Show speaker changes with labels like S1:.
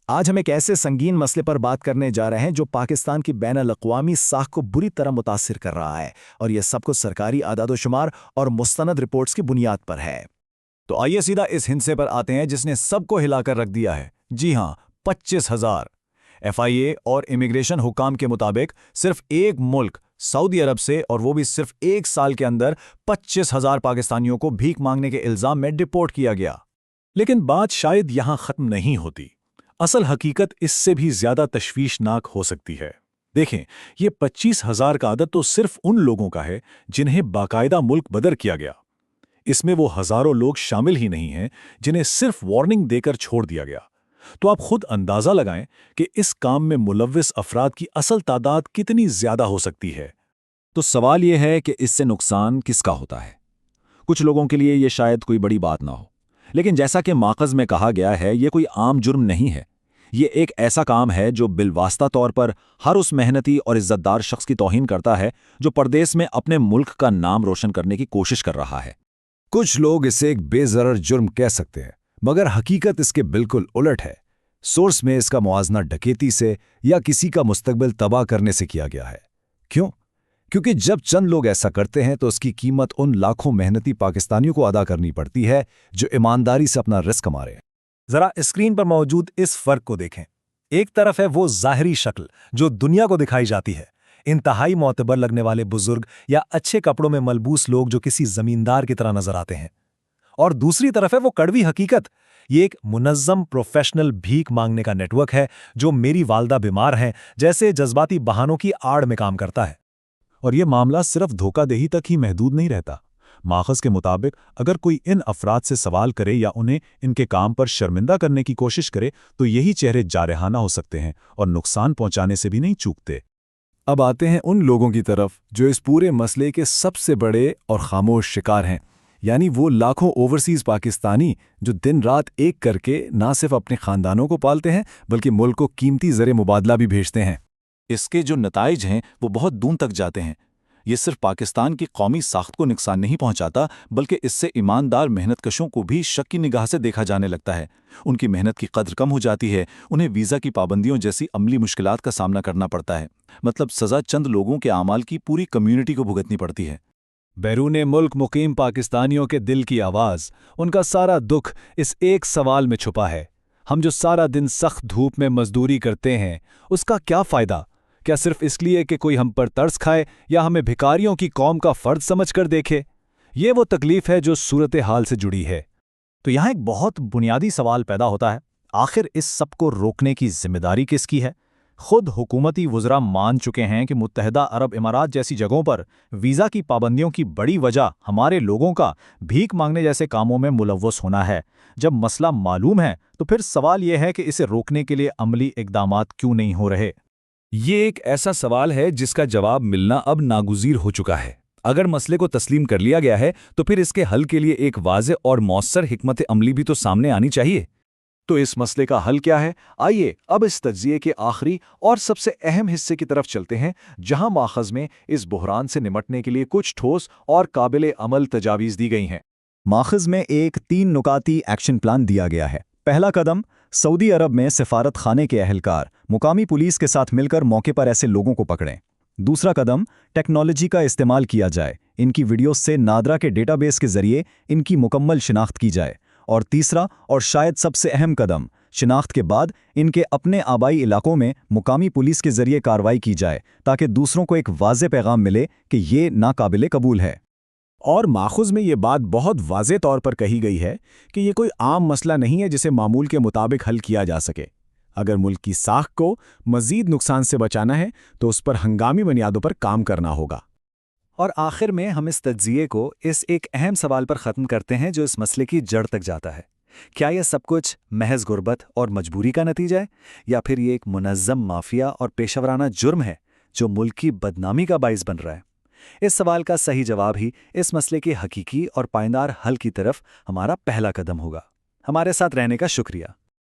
S1: آج ہم ایک ایسے سنگین مسئلے پر بات کرنے جا رہے ہیں جو پاکستان کی بین الاقوامی ساکھ کو بری طرح متاثر کر رہا ہے، اور یہ سب کچھ سرکاری اعداد و شمار اور مستند رپورٹس کی بنیاد پر ہے۔
S2: تو آئیے سیدھا اس ہندسے پر آتے ہیں جس نے سب کو ہلا کر رکھ دیا ہے۔ جی ہاں، 25,000 FIA اور امیگریشن حکام کے مطابق صرف ایک ملک سعودی عرب سے، اور وہ بھی صرف ایک سال کے اندر 25,000 پاکستانیوں کو بھیک مانگنے کے الزام میں ڈپورٹ کیا گیا۔
S3: لیکن بات شاید یہاں ختم نہیں ہوتی۔ اصل حقیقت اس سے بھی زیادہ تشویشناک ہو سکتی ہے۔ دیکھیں، یہ 25,000 کا عدد تو صرف ان لوگوں کا ہے جنہیں باقاعدہ ملک بدر کیا گیا۔ اس میں وہ ہزاروں لوگ شامل ہی نہیں ہیں جنہیں صرف وارننگ دے کر چھوڑ دیا گیا۔ تو آپ خود اندازہ لگائیں کہ اس کام میں ملوث افراد کی اصل تعداد کتنی زیادہ ہو سکتی ہے۔
S2: تو سوال یہ ہے کہ اس سے نقصان کس کا ہوتا ہے؟ کچھ لوگوں کے لیے یہ شاید کوئی بڑی بات نہ ہو، لیکن جیسا کہ ماخذ میں کہا گیا ہے، یہ کوئی عام جرم نہیں ہے۔ یہ ایک ایسا کام ہے جو بالواسطہ طور پر ہر اس محنتی اور عزت دار شخص کی توہین کرتا ہے جو پردیس میں اپنے ملک کا نام روشن کرنے کی کوشش کر رہا ہے۔
S4: کچھ لوگ اسے ایک بے ضرر جرم کہہ سکتے ہیں، مگر حقیقت اس کے بالکل الٹ ہے۔ سورس میں اس کا موازنہ ڈکیتی سے یا کسی کا مستقبل تباہ کرنے سے کیا گیا ہے۔ کیوں؟ کیونکہ جب چند لوگ ایسا کرتے ہیں تو اس کی قیمت ان لاکھوں محنتی پاکستانیوں کو ادا کرنی پڑتی ہے جو ایمانداری سے اپنا رزق کما رہے ہیں۔
S3: ذرا اسکرین پر موجود اس فرق کو دیکھیں۔ ایک طرف ہے وہ ظاہری شکل جو دنیا کو دکھائی جاتی ہے، انتہائی معتبر لگنے والے بزرگ یا اچھے کپڑوں میں ملبوس لوگ جو کسی زمیندار کی طرح نظر آتے ہیں، اور دوسری طرف ہے وہ کڑوی حقیقت۔ یہ ایک منظم پروفیشنل بھیک مانگنے کا نیٹ ورک ہے جو میری والدہ بیمار ہیں جیسے جذباتی بہانوں کی آڑ میں کام کرتا ہے۔
S5: اور یہ معاملہ صرف دھوکہ دہی تک ہی محدود نہیں رہتا۔ ماخذ کے مطابق اگر کوئی ان افراد سے سوال کرے یا انہیں ان کے کام پر شرمندہ کرنے کی کوشش کرے تو یہی چہرے جارحانہ ہو سکتے ہیں اور نقصان پہنچانے سے بھی نہیں چوکتے۔
S4: اب آتے ہیں ان لوگوں کی طرف جو اس پورے مسئلے کے سب سے بڑے اور خاموش شکار ہیں، یعنی وہ لاکھوں اوورسیز پاکستانی جو دن رات ایک کر کے نہ صرف اپنے خاندانوں کو پالتے ہیں بلکہ ملک کو قیمتی زر مبادلہ بھی بھیجتے ہیں۔
S2: اس کے جو نتائج ہیں وہ بہت دور تک جاتے ہیں۔ یہ صرف پاکستان کی قومی ساخت کو نقصان نہیں پہنچاتا، بلکہ اس سے ایماندار محنت کشوں کو بھی شک کی نگاہ سے دیکھا جانے لگتا ہے۔ ان کی محنت کی قدر کم ہو جاتی ہے، انہیں ویزا کی پابندیوں جیسی عملی مشکلات کا سامنا کرنا پڑتا ہے۔ مطلب سزا چند لوگوں کے اعمال کی پوری کمیونٹی کو بھگتنی پڑتی ہے۔
S4: بیرون ملک مقیم پاکستانیوں کے دل کی آواز، ان کا سارا دکھ اس ایک سوال میں چھپا ہے: ہم جو سارا دن سخت دھوپ میں مزدوری کرتے ہیں، اس کا کیا فائدہ؟ کیا صرف اس لیے کہ کوئی ہم پر ترس کھائے یا ہمیں بھکاریوں کی قوم کا فرد سمجھ کر دیکھے؟ یہ وہ تکلیف ہے جو صورتحال سے جڑی ہے۔
S1: تو یہاں ایک بہت بنیادی سوال پیدا ہوتا ہے، آخر اس سب کو روکنے کی ذمہ داری کس کی ہے؟ خود حکومتی وزراء مان چکے ہیں کہ متحدہ عرب امارات جیسی جگہوں پر ویزا کی پابندیوں کی بڑی وجہ ہمارے لوگوں کا بھیک مانگنے جیسے کاموں میں ملوث ہونا ہے۔ جب مسئلہ معلوم ہے تو پھر سوال یہ ہے کہ اسے روکنے کے لیے عملی اقدامات کیوں نہیں ہو رہے؟
S4: یہ ایک ایسا سوال ہے جس کا جواب ملنا اب ناگزیر ہو چکا ہے۔ اگر مسئلے کو تسلیم کر لیا گیا ہے تو پھر اس کے حل کے لیے ایک واضح اور مؤثر حکمت عملی بھی تو سامنے آنی چاہیے۔
S3: تو اس مسئلے کا حل کیا ہے؟ آئیے اب اس تجزیے کے آخری اور سب سے اہم حصے کی طرف چلتے ہیں، جہاں ماخذ میں اس بحران سے نمٹنے کے لیے کچھ ٹھوس اور قابل عمل تجاویز دی گئی ہیں۔
S1: ماخذ میں ایک 3 نکاتی ایکشن پلان دیا گیا ہے۔ پہلا قدم، سعودی عرب میں سفارت خانے کے اہلکار مقامی پولیس کے ساتھ مل کر موقع پر ایسے لوگوں کو پکڑیں۔ دوسرا قدم، ٹیکنالوجی کا استعمال کیا جائے، ان کی ویڈیوز سے نادرا کے ڈیٹا بیس کے ذریعے ان کی مکمل شناخت کی جائے۔ اور تیسرا اور شاید سب سے اہم قدم، شناخت کے بعد ان کے اپنے آبائی علاقوں میں مقامی پولیس کے ذریعے کارروائی کی جائے تاکہ دوسروں کو ایک واضح پیغام ملے کہ یہ ناقابل قبول ہے۔
S5: اور ماخذ میں یہ بات بہت واضح طور پر کہی گئی ہے کہ یہ کوئی عام مسئلہ نہیں ہے جسے معمول کے مطابق حل کیا جا سکے۔ اگر ملک کی ساکھ کو مزید نقصان سے بچانا ہے تو اس پر ہنگامی بنیادوں پر کام کرنا ہوگا۔
S3: اور آخر میں ہم اس تجزیے کو اس ایک اہم سوال پر ختم کرتے ہیں جو اس مسئلے کی جڑ تک جاتا ہے۔ کیا یہ سب کچھ محض غربت اور مجبوری کا نتیجہ ہے، یا پھر یہ ایک منظم مافیا اور پیشہ ورانہ جرم ہے جو ملک کی بدنامی کا باعث بن رہا ہے؟ اس سوال کا صحیح جواب ہی اس مسئلے کے حقیقی اور پائیدار حل کی طرف ہمارا پہلا قدم ہوگا۔ ہمارے ساتھ رہنے کا شکریہ۔